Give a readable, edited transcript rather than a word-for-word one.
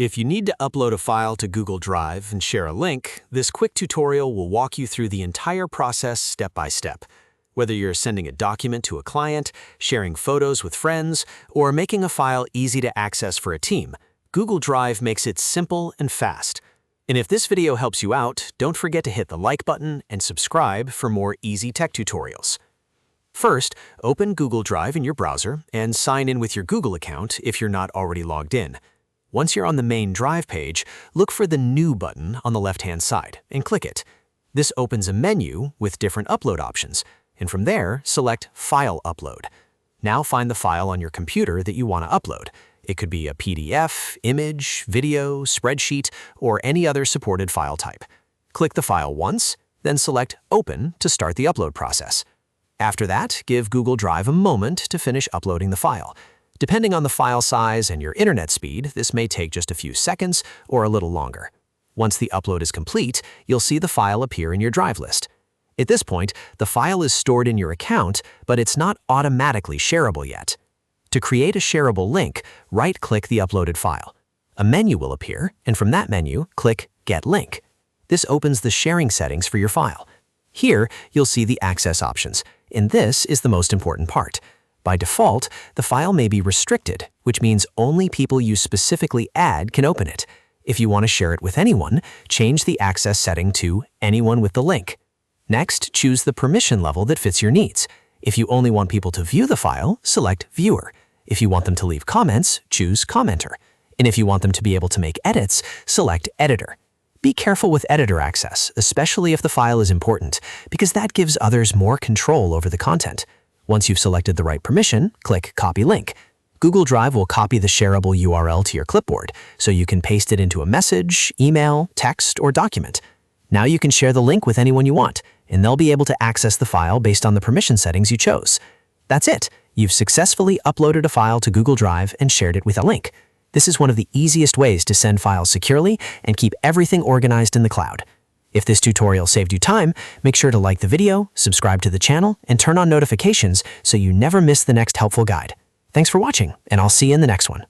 If you need to upload a file to Google Drive and share a link, this quick tutorial will walk you through the entire process step by step. Whether you're sending a document to a client, sharing photos with friends, or making a file easy to access for a team, Google Drive makes it simple and fast. And if this video helps you out, don't forget to hit the like button and subscribe for more easy tech tutorials. First, open Google Drive in your browser and sign in with your Google account if you're not already logged in. Once you're on the main Drive page, look for the New button on the left-hand side and click it. This opens a menu with different upload options, and from there, select File Upload. Now find the file on your computer that you want to upload. It could be a PDF, image, video, spreadsheet, or any other supported file type. Click the file once, then select Open to start the upload process. After that, give Google Drive a moment to finish uploading the file. Depending on the file size and your internet speed, this may take just a few seconds or a little longer. Once the upload is complete, you'll see the file appear in your Drive list. At this point, the file is stored in your account, but it's not automatically shareable yet. To create a shareable link, right-click the uploaded file. A menu will appear, and from that menu, click Get Link. This opens the sharing settings for your file. Here, you'll see the access options, and this is the most important part. By default, the file may be restricted, which means only people you specifically add can open it. If you want to share it with anyone, change the access setting to Anyone with the link. Next, choose the permission level that fits your needs. If you only want people to view the file, select Viewer. If you want them to leave comments, choose Commenter. And if you want them to be able to make edits, select Editor. Be careful with editor access, especially if the file is important, because that gives others more control over the content. Once you've selected the right permission, click Copy Link. Google Drive will copy the shareable URL to your clipboard, so you can paste it into a message, email, text, or document. Now you can share the link with anyone you want, and they'll be able to access the file based on the permission settings you chose. That's it. You've successfully uploaded a file to Google Drive and shared it with a link. This is one of the easiest ways to send files securely and keep everything organized in the cloud. If this tutorial saved you time, make sure to like the video, subscribe to the channel, and turn on notifications so you never miss the next helpful guide. Thanks for watching, and I'll see you in the next one.